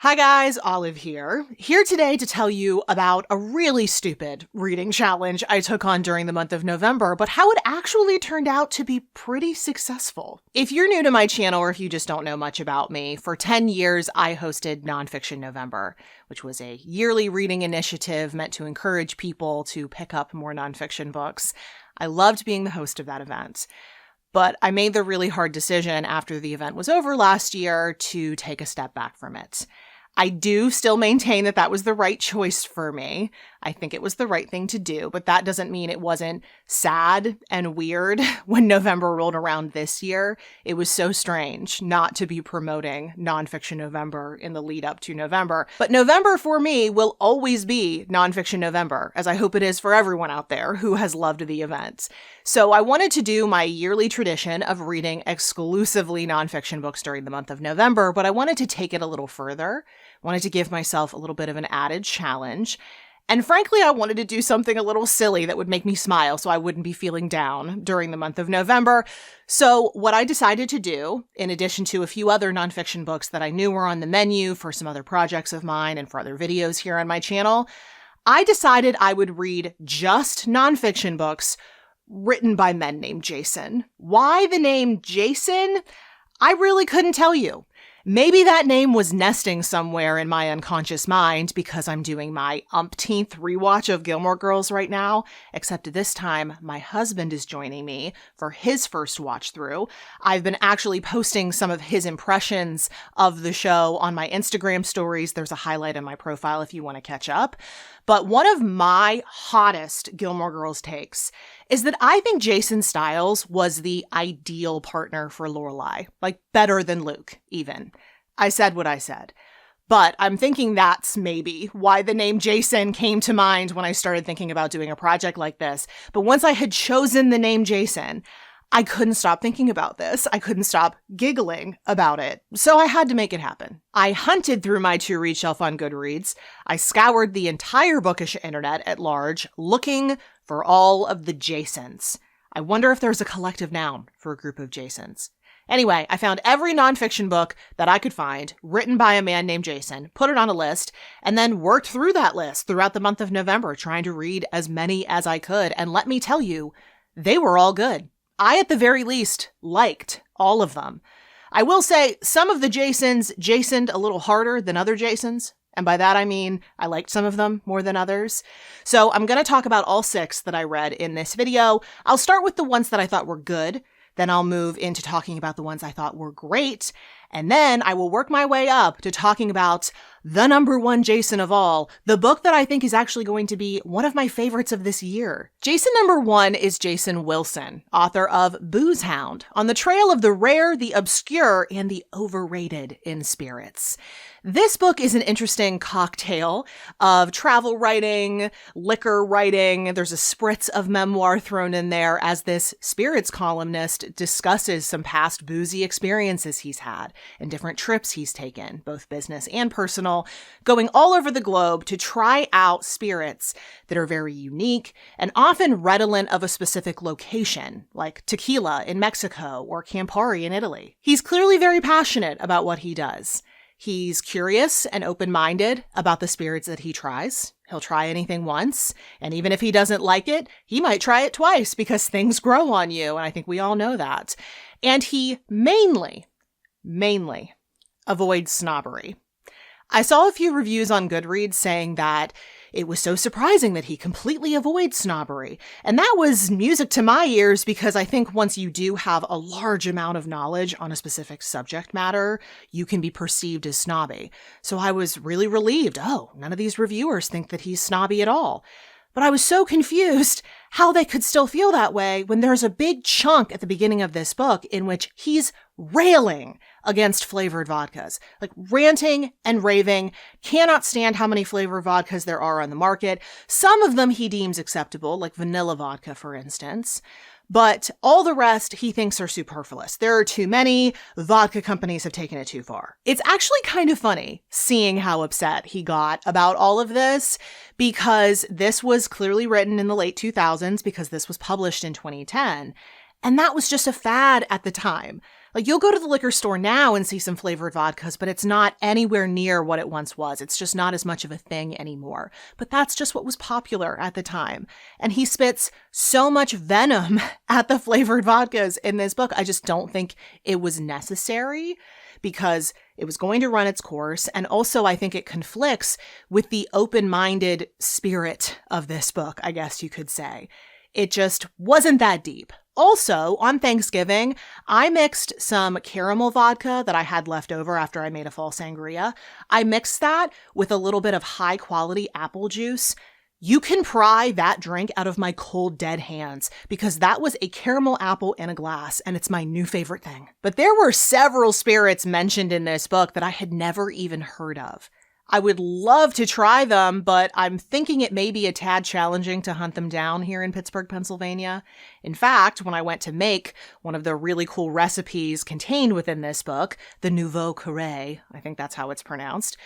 Hi guys, Olive here. Here today to tell you about a really stupid reading challenge I took on during the month of November, but how it actually turned out to be pretty successful. If you're new to my channel or if you just don't know much about me, for 10 years I hosted Nonfiction November, which was a yearly reading initiative meant to encourage people to pick up more nonfiction books. I loved being the host of that event. But I made the really hard decision after the event was over last year to take a step back from it. I do still maintain that that was the right choice for me. I think it was the right thing to do, but that doesn't mean it wasn't sad and weird when November rolled around this year. It was so strange not to be promoting Nonfiction November in the lead up to November. But November for me will always be Nonfiction November, as I hope it is for everyone out there who has loved the event. So I wanted to do my yearly tradition of reading exclusively nonfiction books during the month of November, but I wanted to take it a little further. Wanted to give myself a little bit of an added challenge. And frankly, I wanted to do something a little silly that would make me smile so I wouldn't be feeling down during the month of November. So what I decided to do, in addition to a few other nonfiction books that I knew were on the menu for some other projects of mine and for other videos here on my channel, I decided I would read just nonfiction books written by men named Jason. Why the name Jason? I really couldn't tell you. Maybe that name was nesting somewhere in my unconscious mind because I'm doing my umpteenth rewatch of Gilmore Girls right now, except this time my husband is joining me for his first watch through. I've been actually posting some of his impressions of the show on my Instagram stories. There's a highlight in my profile if you want to catch up. But one of my hottest Gilmore Girls takes is that I think Jason Stiles was the ideal partner for Lorelai, like better than Luke, even. I said what I said. But I'm thinking that's maybe why the name Jason came to mind when I started thinking about doing a project like this. But once I had chosen the name Jason, I couldn't stop thinking about this. I couldn't stop giggling about it. So I had to make it happen. I hunted through my to-read shelf on Goodreads. I scoured the entire bookish internet at large, looking for all of the Jasons. I wonder if there's a collective noun for a group of Jasons. Anyway, I found every nonfiction book that I could find written by a man named Jason, put it on a list, and then worked through that list throughout the month of November, trying to read as many as I could. And let me tell you, they were all good. I, at the very least, liked all of them. I will say some of the Jasons Jasoned a little harder than other Jasons. And by that, I mean, I liked some of them more than others. So I'm going to talk about all 6 that I read in this video. I'll start with the ones that I thought were good. Then I'll move into talking about the ones I thought were great. And then I will work my way up to talking about the number one Jason of all, the book that I think is actually going to be one of my favorites of this year. Jason number 1 is Jason Wilson, author of Booze Hound, on the trail of the rare, the obscure, and the overrated in spirits. This book is an interesting cocktail of travel writing, liquor writing. There's a spritz of memoir thrown in there as this spirits columnist discusses some past boozy experiences he's had and different trips he's taken, both business and personal, going all over the globe to try out spirits that are very unique and often redolent of a specific location, like tequila in Mexico or Campari in Italy. He's clearly very passionate about what he does. He's curious and open-minded about the spirits that he tries. He'll try anything once, and even if he doesn't like it, he might try it twice because things grow on you, and I think we all know that. And he mainly avoids snobbery. I saw a few reviews on Goodreads saying that it was so surprising that he completely avoids snobbery. And that was music to my ears because I think once you do have a large amount of knowledge on a specific subject matter, you can be perceived as snobby. So I was really relieved. Oh, none of these reviewers think that he's snobby at all. But I was so confused how they could still feel that way when there's a big chunk at the beginning of this book in which he's railing against flavored vodkas, like ranting and raving, cannot stand how many flavored vodkas there are on the market. Some of them he deems acceptable, like vanilla vodka, for instance. But all the rest he thinks are superfluous. There are too many. Vodka companies have taken it too far. It's actually kind of funny seeing how upset he got about all of this because this was clearly written in the late 2000s because this was published in 2010. And that was just a fad at the time. Like, you'll go to the liquor store now and see some flavored vodkas, but it's not anywhere near what it once was. It's just not as much of a thing anymore. But that's just what was popular at the time. And he spits so much venom at the flavored vodkas in this book. I just don't think it was necessary, because it was going to run its course. And also, I think it conflicts with the open-minded spirit of this book, I guess you could say. It just wasn't that deep. Also, on Thanksgiving, I mixed some caramel vodka that I had left over after I made a fall sangria. I mixed that with a little bit of high-quality apple juice. You can pry that drink out of my cold, dead hands, because that was a caramel apple in a glass, and it's my new favorite thing. But there were several spirits mentioned in this book that I had never even heard of. I would love to try them, but I'm thinking it may be a tad challenging to hunt them down here in Pittsburgh, Pennsylvania. In fact, when I went to make one of the really cool recipes contained within this book, the Nouveau Carré, I think that's how it's pronounced,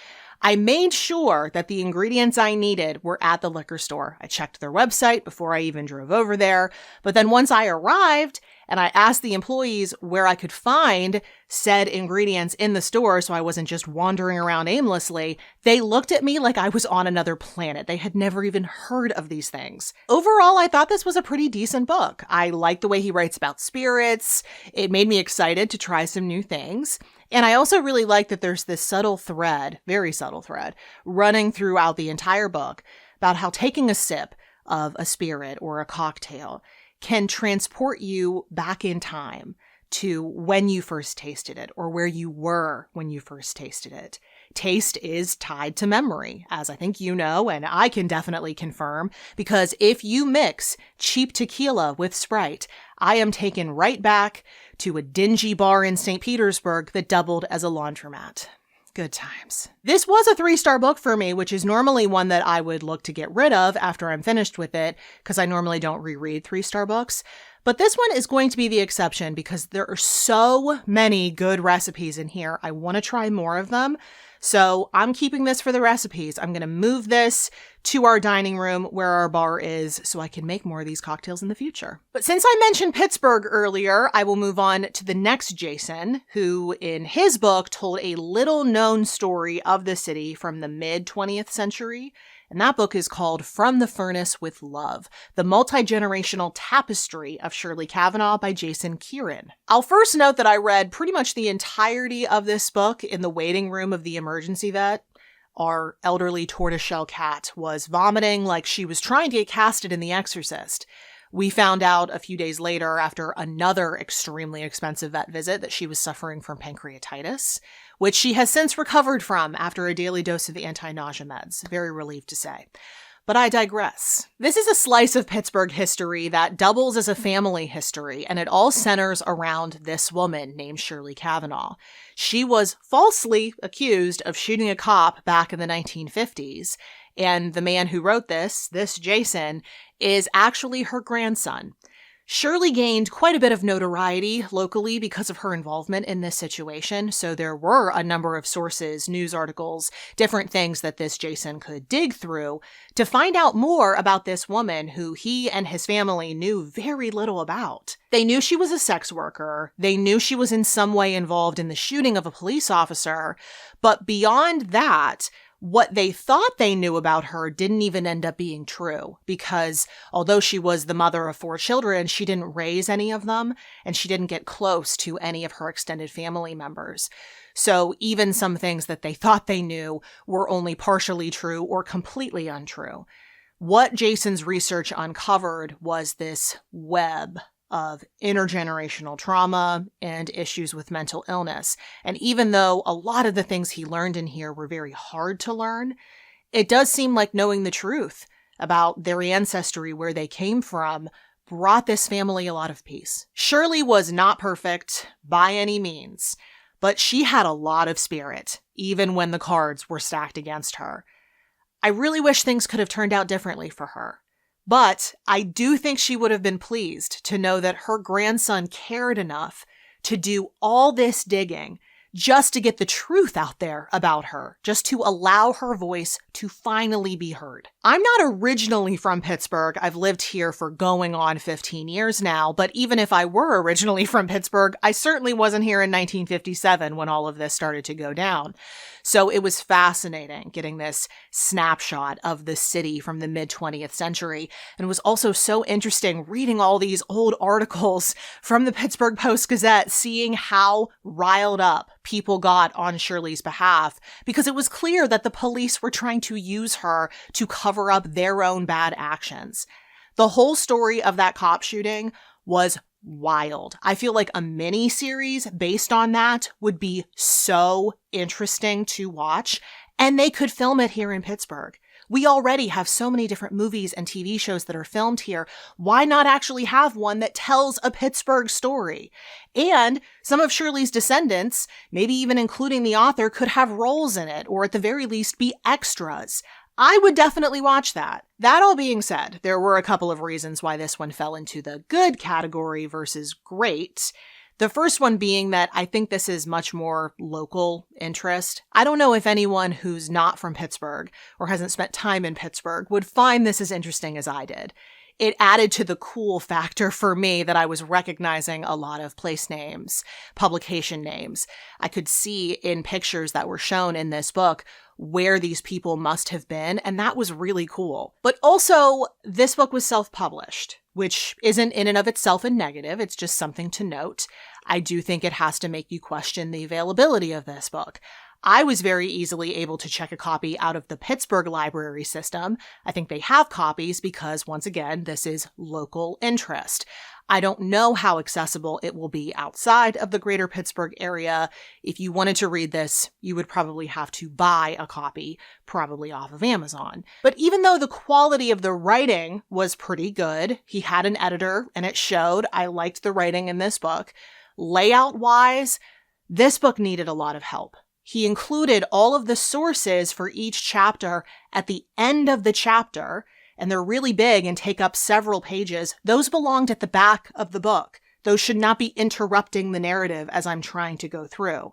I made sure that the ingredients I needed were at the liquor store. I checked their website before I even drove over there. But then once I arrived and I asked the employees where I could find said ingredients in the store so I wasn't just wandering around aimlessly, they looked at me like I was on another planet. They had never even heard of these things. Overall, I thought this was a pretty decent book. I liked the way he writes about spirits. It made me excited to try some new things. And I also really like that there's this subtle thread, very subtle thread, running throughout the entire book about how taking a sip of a spirit or a cocktail can transport you back in time to when you first tasted it or where you were when you first tasted it. Taste is tied to memory, as I think you know, and I can definitely confirm, because if you mix cheap tequila with Sprite, I am taken right back to a dingy bar in St. Petersburg that doubled as a laundromat. Good times. This was a 3-star book for me, which is normally one that I would look to get rid of after I'm finished with it, because I normally don't reread 3-star books. But this one is going to be the exception because there are so many good recipes in here. I want to try more of them. So I'm keeping this for the recipes. I'm going to move this to our dining room where our bar is so I can make more of these cocktails in the future. But since I mentioned Pittsburgh earlier, I will move on to the next Jason, who in his book told a little known story of the city from the mid-20th century. And that book is called From the Furnace with Love, the multi-generational tapestry of Shirley Cavanaugh by Jason Kieran. I'll first note that I read pretty much the entirety of this book in the waiting room of the emergency vet. Our elderly tortoiseshell cat was vomiting like she was trying to get casted in The Exorcist. We found out a few days later, after another extremely expensive vet visit, that she was suffering from pancreatitis, which she has since recovered from after a daily dose of anti-nausea meds. Very relieved to say. But I digress. This is a slice of Pittsburgh history that doubles as a family history, and it all centers around this woman named Shirley Cavanaugh. She was falsely accused of shooting a cop back in the 1950s, and the man who wrote this Jason, is actually her grandson. Shirley gained quite a bit of notoriety locally because of her involvement in this situation, so there were a number of sources, news articles, different things that this Jason could dig through to find out more about this woman who he and his family knew very little about. They knew she was a sex worker, they knew she was in some way involved in the shooting of a police officer, but beyond that, what they thought they knew about her didn't even end up being true, because although she was the mother of 4 children, she didn't raise any of them, and she didn't get close to any of her extended family members. So even some things that they thought they knew were only partially true or completely untrue. What Jason's research uncovered was this web of intergenerational trauma and issues with mental illness. And even though a lot of the things he learned in here were very hard to learn, it does seem like knowing the truth about their ancestry, where they came from, brought this family a lot of peace. Shirley was not perfect by any means, but she had a lot of spirit, even when the cards were stacked against her. I really wish things could have turned out differently for her. But I do think she would have been pleased to know that her grandson cared enough to do all this digging just to get the truth out there about her, just to allow her voice to finally be heard. I'm not originally from Pittsburgh. I've lived here for going on 15 years now, but even if I were originally from Pittsburgh, I certainly wasn't here in 1957 when all of this started to go down. So it was fascinating getting this snapshot of the city from the mid-20th century. And it was also so interesting reading all these old articles from the Pittsburgh Post-Gazette, seeing how riled up people got on Shirley's behalf, because it was clear that the police were trying to use her to cover up their own bad actions. The whole story of that cop shooting was wild. I feel like a mini series based on that would be so interesting to watch, and they could film it here in Pittsburgh. We already have so many different movies and TV shows that are filmed here. Why not actually have one that tells a Pittsburgh story? And some of Shirley's descendants, maybe even including the author, could have roles in it, or at the very least be extras. I would definitely watch that. That all being said, there were a couple of reasons why this one fell into the good category versus great. The first one being that I think this is much more local interest. I don't know if anyone who's not from Pittsburgh or hasn't spent time in Pittsburgh would find this as interesting as I did. It added to the cool factor for me that I was recognizing a lot of place names, publication names. I could see in pictures that were shown in this book where these people must have been, and that was really cool. But also, this book was self-published, which isn't in and of itself a negative, it's just something to note. I do think it has to make you question the availability of this book. I was very easily able to check a copy out of the Pittsburgh library system. I think they have copies because, once again, this is local interest. I don't know how accessible it will be outside of the greater Pittsburgh area. If you wanted to read this, you would probably have to buy a copy, probably off of Amazon. But even though the quality of the writing was pretty good, he had an editor and it showed. I liked the writing in this book. Layout-wise, this book needed a lot of help. He included all of the sources for each chapter at the end of the chapter, and they're really big and take up several pages. Those belonged at the back of the book. Those should not be interrupting the narrative as I'm trying to go through.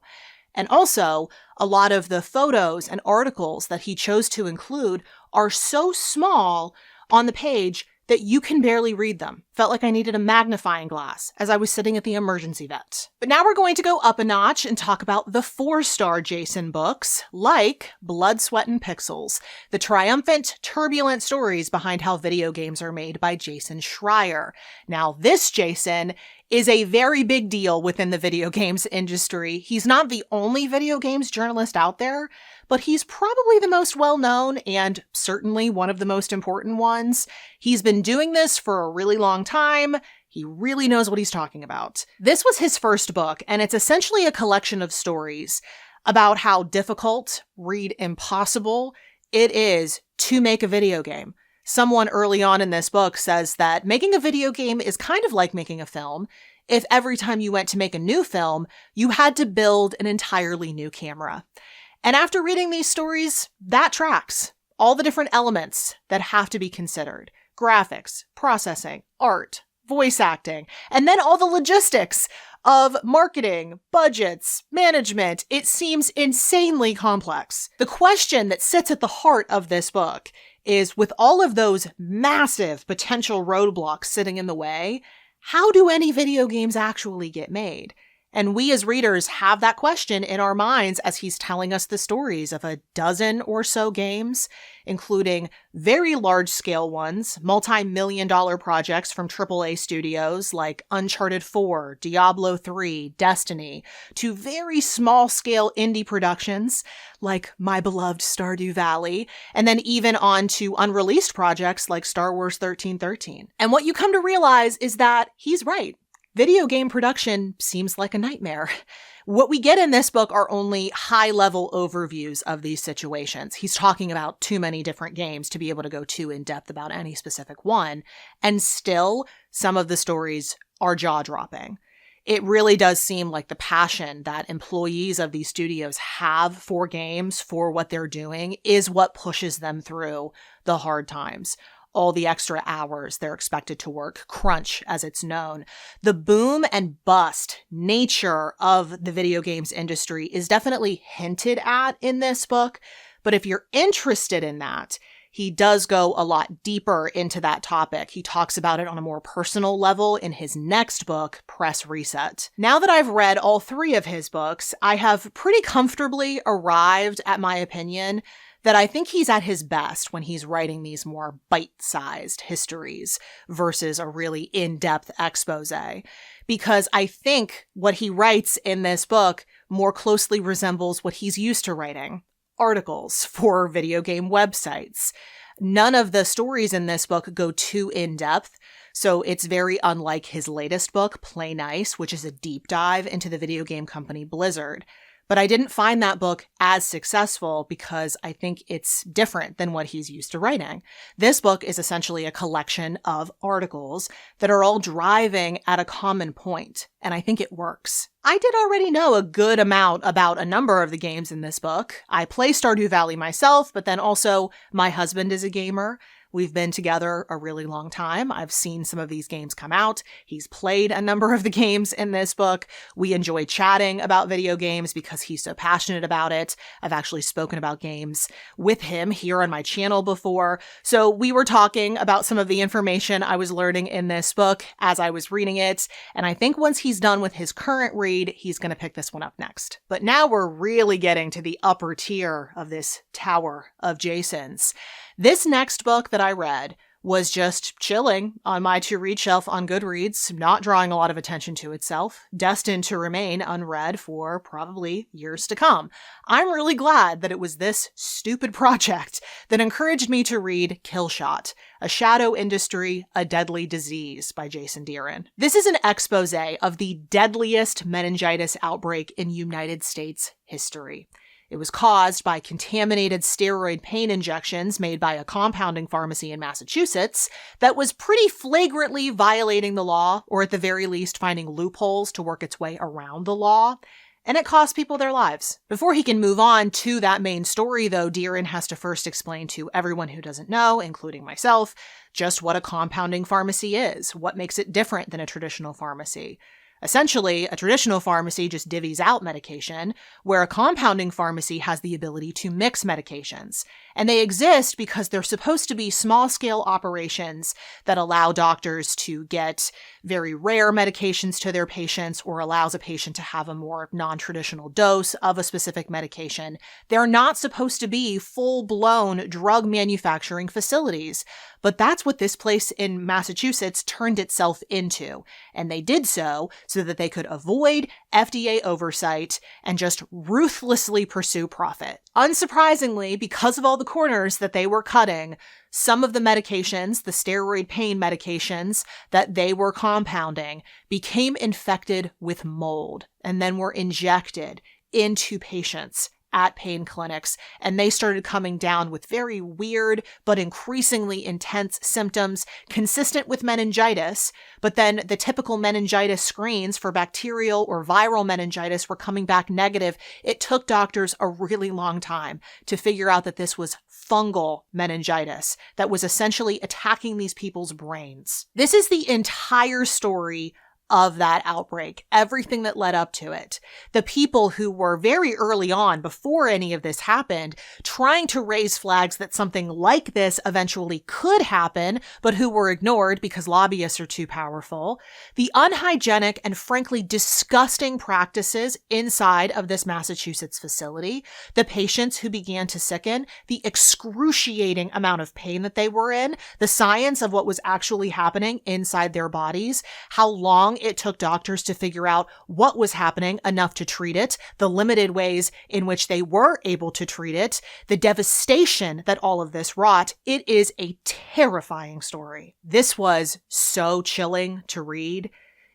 And also, a lot of the photos and articles that he chose to include are so small on the page that you can barely read them. Felt like I needed a magnifying glass as I was sitting at the emergency vet. But now we're going to go up a notch and talk about the 4-star Jason books, like Blood, Sweat, and Pixels, the triumphant, turbulent stories behind how video games are made by Jason Schreier. Now, this Jason is a very big deal within the video games industry. He's not the only video games journalist out there, but he's probably the most well-known and certainly one of the most important ones. He's been doing this for a really long time. He really knows what he's talking about. This was his first book, and it's essentially a collection of stories about how difficult, read impossible, it is to make a video game. Someone early on in this book says that making a video game is kind of like making a film. If every time you went to make a new film, you had to build an entirely new camera. And after reading these stories, that tracks. All the different elements that have to be considered. Graphics, processing, art, voice acting, and then all the logistics of marketing, budgets, management. It seems insanely complex. The question that sits at the heart of this book is, with all of those massive potential roadblocks sitting in the way, how do any video games actually get made? And we as readers have that question in our minds as he's telling us the stories of a dozen or so games, including very large-scale ones, multi-million-dollar projects from AAA studios like Uncharted 4, Diablo 3, Destiny, to very small-scale indie productions like my beloved Stardew Valley, and then even on to unreleased projects like Star Wars 1313. And what you come to realize is that he's right. Video game production seems like a nightmare. What we get in this book are only high-level overviews of these situations. He's talking about too many different games to be able to go too in-depth about any specific one, and still, some of the stories are jaw-dropping. It really does seem like the passion that employees of these studios have for games, for what they're doing, is what pushes them through the hard times. all the extra hours they're expected to work, crunch as it's known. The boom and bust nature of the video games industry is definitely hinted at in this book, but if you're interested in that, he does go a lot deeper into that topic. He talks about it on a more personal level in his next book, Press Reset. Now that I've read all 3 of his books, I have pretty comfortably arrived at my opinion that I think he's at his best when he's writing these more bite-sized histories versus a really in-depth expose. Because I think what he writes in this book more closely resembles what he's used to writing. Articles for video game websites. None of the stories in this book go too in-depth, so it's very unlike his latest book, Play Nice, which is a deep dive into the video game company Blizzard. But I didn't find that book as successful because I think it's different than what he's used to writing. This book is essentially a collection of articles that are all driving at a common point, and I think it works. I did already know a good amount about a number of the games in this book. I play Stardew Valley myself, but then also my husband is a gamer. We've been together a really long time. I've seen some of these games come out. He's played a number of the games in this book. We enjoy chatting about video games because he's so passionate about it. I've actually spoken about games with him here on my channel before. So we were talking about some of the information I was learning in this book as I was reading it. And I think once he's done with his current read, he's going to pick this one up next. But now we're really getting to the upper tier of this tower of Jason's. This next book that I read was just chilling on my to-read shelf on Goodreads, not drawing a lot of attention to itself, destined to remain unread for probably years to come. I'm really glad that it was this stupid project that encouraged me to read Killshot, A Shadow Industry, A Deadly Disease by Jason Deeren. This is an expose of the deadliest meningitis outbreak in United States history. It was caused by contaminated steroid pain injections made by a compounding pharmacy in Massachusetts that was pretty flagrantly violating the law, or at the very least finding loopholes to work its way around the law. And it cost people their lives. Before he can move on to that main story, though, Deeren has to first explain to everyone who doesn't know, including myself, just what a compounding pharmacy is, what makes it different than a traditional pharmacy. Essentially, a traditional pharmacy just divvies out medication, where a compounding pharmacy has the ability to mix medications. And they exist because they're supposed to be small-scale operations that allow doctors to get very rare medications to their patients or allows a patient to have a more non-traditional dose of a specific medication. They're not supposed to be full-blown drug manufacturing facilities. But that's what this place in Massachusetts turned itself into. And they did so that they could avoid FDA oversight and just ruthlessly pursue profit. Unsurprisingly, because of all the corners that they were cutting, some of the medications, the steroid pain medications that they were compounding, became infected with mold and then were injected into patients at pain clinics, and they started coming down with very weird but increasingly intense symptoms consistent with meningitis, but then the typical meningitis screens for bacterial or viral meningitis were coming back negative. It took doctors a really long time to figure out that this was fungal meningitis that was essentially attacking these people's brains. This is the entire story of that outbreak, everything that led up to it. The people who were very early on, before any of this happened, trying to raise flags that something like this eventually could happen, but who were ignored because lobbyists are too powerful. The unhygienic and frankly disgusting practices inside of this Massachusetts facility, the patients who began to sicken, the excruciating amount of pain that they were in, the science of what was actually happening inside their bodies, how long it took doctors to figure out what was happening enough to treat it, the limited ways in which they were able to treat it, the devastation that all of this wrought. It is a terrifying story. This was so chilling to read.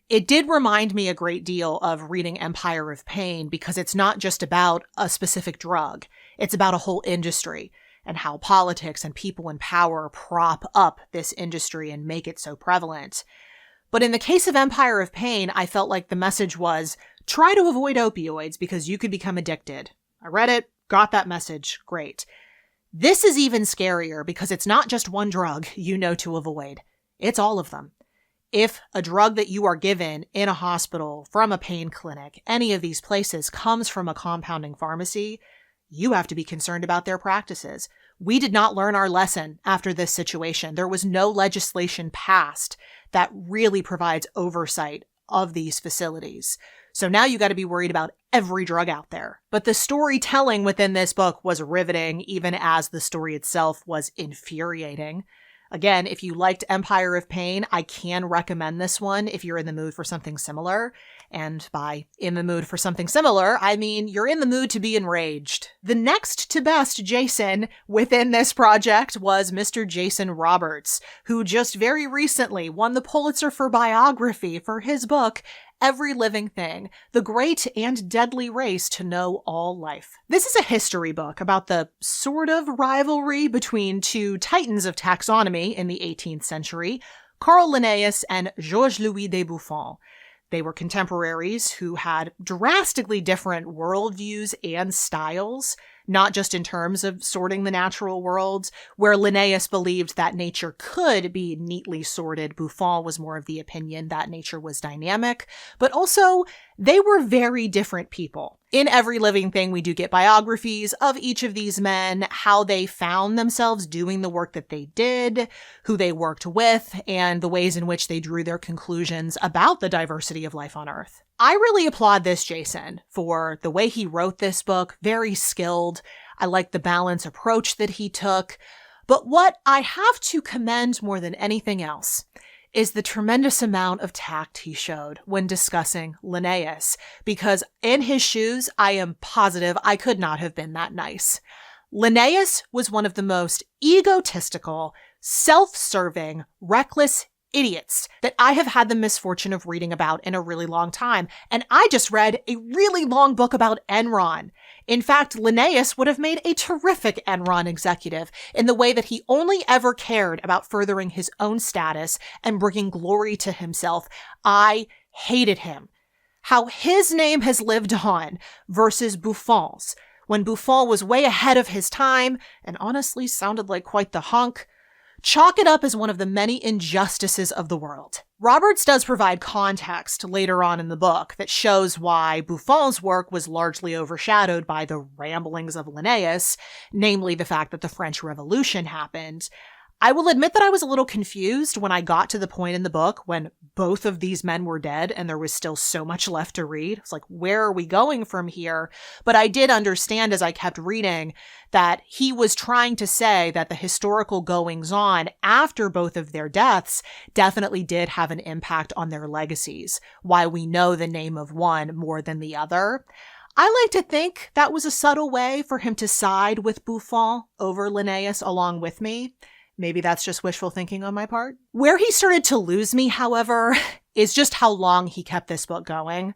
It did remind me a great deal of reading Empire of Pain because it's not just about a specific drug. It's about a whole industry and how politics and people in power prop up this industry and make it so prevalent. But in the case of Empire of Pain, I felt like the message was, try to avoid opioids because you could become addicted. I read it, got that message, great. This is even scarier because it's not just one drug you know to avoid. It's all of them. If a drug that you are given in a hospital, from a pain clinic, any of these places comes from a compounding pharmacy, you have to be concerned about their practices. We did not learn our lesson after this situation. There was no legislation passed that really provides oversight of these facilities. So now you got to be worried about every drug out there. But the storytelling within this book was riveting, even as the story itself was infuriating. Again, if you liked Empire of Pain, I can recommend this one if you're in the mood for something similar. And by in the mood for something similar, I mean you're in the mood to be enraged. The next to best Jason within this project was Mr. Jason Roberts, who just very recently won the Pulitzer for biography for his book, Every Living Thing, The Great and Deadly Race to Know All Life. This is a history book about the sort of rivalry between two titans of taxonomy in the 18th century, Carl Linnaeus and Georges-Louis de Buffon. They were contemporaries who had drastically different worldviews and styles, not just in terms of sorting the natural world, where Linnaeus believed that nature could be neatly sorted. Buffon was more of the opinion that nature was dynamic, but also they were very different people. In Every Living Thing, we do get biographies of each of these men, how they found themselves doing the work that they did, who they worked with, and the ways in which they drew their conclusions about the diversity of life on Earth. I really applaud this Jason for the way he wrote this book, very skilled. I like the balanced approach that he took. But what I have to commend more than anything else is the tremendous amount of tact he showed when discussing Linnaeus, because in his shoes, I am positive I could not have been that nice. Linnaeus was one of the most egotistical, self-serving, reckless idiots that I have had the misfortune of reading about in a really long time. And I just read a really long book about Enron. In fact, Linnaeus would have made a terrific Enron executive in the way that he only ever cared about furthering his own status and bringing glory to himself. I hated him. How his name has lived on versus Buffon's, when Buffon was way ahead of his time and honestly sounded like quite the hunk. Chalk it up as one of the many injustices of the world. Roberts does provide context later on in the book that shows why Buffon's work was largely overshadowed by the ramblings of Linnaeus, namely the fact that the French Revolution happened. I will admit that I was a little confused when I got to the point in the book when both of these men were dead and there was still so much left to read. It's like, where are we going from here? But I did understand as I kept reading that he was trying to say that the historical goings-on after both of their deaths definitely did have an impact on their legacies, why we know the name of one more than the other. I like to think that was a subtle way for him to side with Buffon over Linnaeus along with me. Maybe that's just wishful thinking on my part. Where he started to lose me, however, is just how long he kept this book going.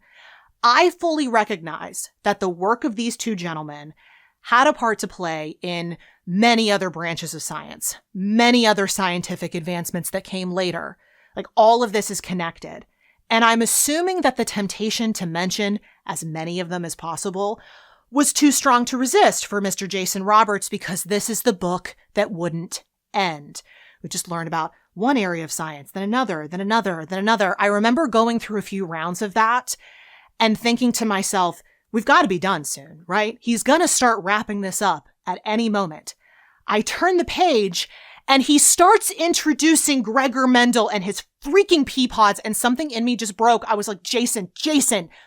I fully recognize that the work of these two gentlemen had a part to play in many other branches of science, many other scientific advancements that came later. Like, all of this is connected. And I'm assuming that the temptation to mention as many of them as possible was too strong to resist for Mr. Jason Roberts, because this is the book that wouldn't end. We just learned about one area of science, then another, then another, then another. I remember going through a few rounds of that and thinking to myself, we've got to be done soon, right? He's going to start wrapping this up at any moment. I turn the page and he starts introducing Gregor Mendel and his freaking pea pods, and something in me just broke. I was like, Jason,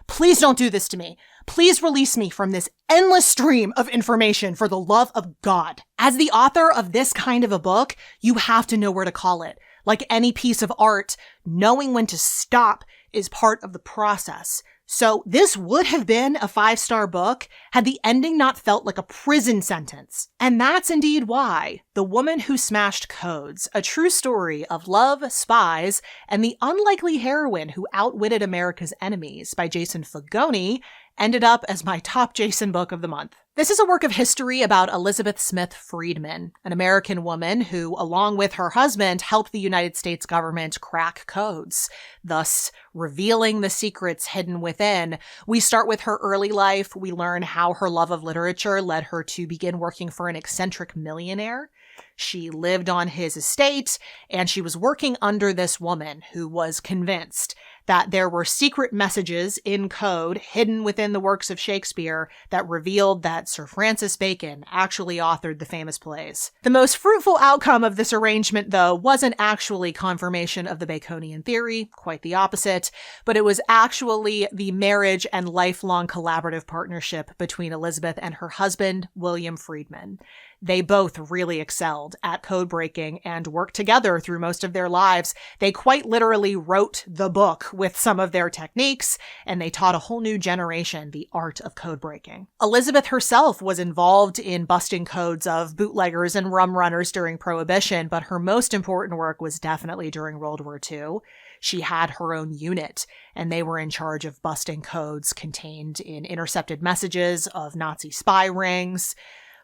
please don't do this to me. Please release me from this endless stream of information, for the love of God. As the author of this kind of a book, you have to know where to call it. Like any piece of art, knowing when to stop is part of the process. So this would have been a 5-star book had the ending not felt like a prison sentence. And that's indeed why The Woman Who Smashed Codes, a true story of love, spies, and the unlikely heroine who outwitted America's enemies by Jason Fagone, ended up as my top Jason book of the month. This is a work of history about Elizabeth Smith Friedman, an American woman who, along with her husband, helped the United States government crack codes, thus revealing the secrets hidden within. We start with her early life. We learn how her love of literature led her to begin working for an eccentric millionaire. She lived on his estate, and she was working under this woman who was convinced that there were secret messages in code hidden within the works of Shakespeare that revealed that Sir Francis Bacon actually authored the famous plays. The most fruitful outcome of this arrangement, though, wasn't actually confirmation of the Baconian theory, quite the opposite, but it was actually the marriage and lifelong collaborative partnership between Elizabeth and her husband, William Friedman. They both really excelled at code breaking and worked together through most of their lives. They quite literally wrote the book with some of their techniques, and they taught a whole new generation the art of code breaking. Elizabeth herself was involved in busting codes of bootleggers and rum runners during Prohibition, but her most important work was definitely during World War II. She had her own unit, and they were in charge of busting codes contained in intercepted messages of Nazi spy rings.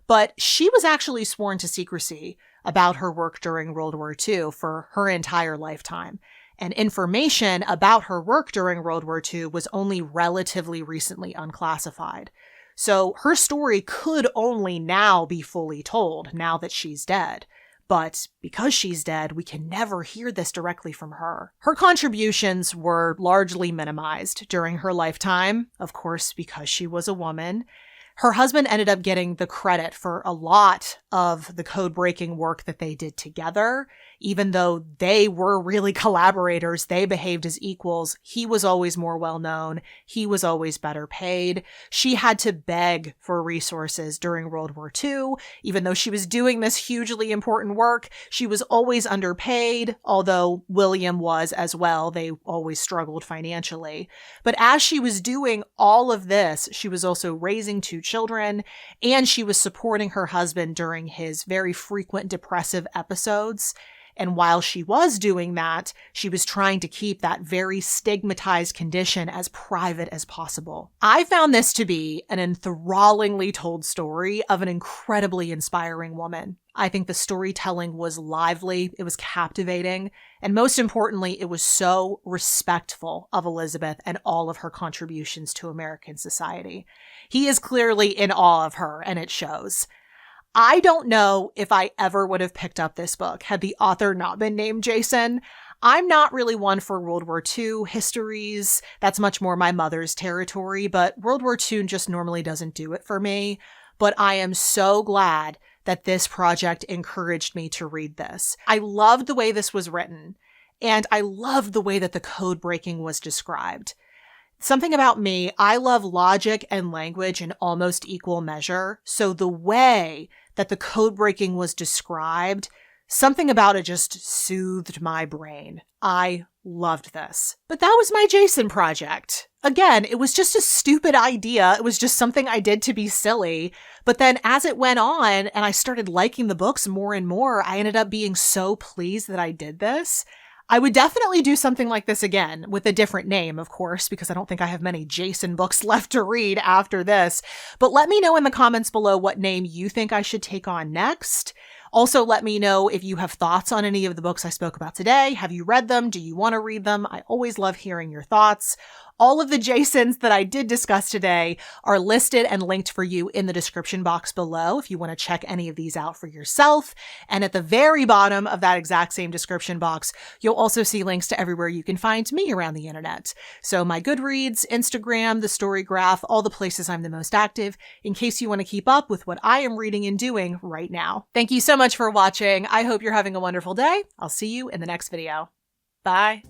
But she was actually sworn to secrecy about her work during World War II for her entire lifetime. And information about her work during World War II was only relatively recently unclassified. So her story could only now be fully told, now that she's dead. But because she's dead, we can never hear this directly from her. Her contributions were largely minimized during her lifetime, of course, because she was a woman. Her husband ended up getting the credit for a lot of the code-breaking work that they did together. Even though they were really collaborators, they behaved as equals. He was always more well-known. He was always better paid. She had to beg for resources during World War II. Even though she was doing this hugely important work, she was always underpaid, although William was as well. They always struggled financially. But as she was doing all of this, she was also raising two children, and she was supporting her husband during his very frequent depressive episodes. And while she was doing that, she was trying to keep that very stigmatized condition as private as possible. I found this to be an enthrallingly told story of an incredibly inspiring woman. I think the storytelling was lively, it was captivating, and most importantly, it was so respectful of Elizabeth and all of her contributions to American society. He is clearly in awe of her, and it shows. I don't know if I ever would have picked up this book had the author not been named Jason. I'm not really one for World War II histories. That's much more my mother's territory, but World War II just normally doesn't do it for me. But I am so glad that this project encouraged me to read this. I loved the way this was written, and I loved the way that the code breaking was described. Something about me, I love logic and language in almost equal measure. So the way that the code breaking was described, something about it just soothed my brain. I loved this. But that was my Jason project. Again, it was just a stupid idea. It was just something I did to be silly. But then as it went on and I started liking the books more and more, I ended up being so pleased that I did this. I would definitely do something like this again, with a different name, of course, because I don't think I have many Jason books left to read after this. But let me know in the comments below what name you think I should take on next. Also, let me know if you have thoughts on any of the books I spoke about today. Have you read them? Do you want to read them? I always love hearing your thoughts. All of the Jasons that I did discuss today are listed and linked for you in the description box below if you want to check any of these out for yourself. And at the very bottom of that exact same description box, you'll also see links to everywhere you can find me around the internet. So my Goodreads, Instagram, the Storygraph, all the places I'm the most active, in case you want to keep up with what I am reading and doing right now. Thank you so much for watching. I hope you're having a wonderful day. I'll see you in the next video. Bye.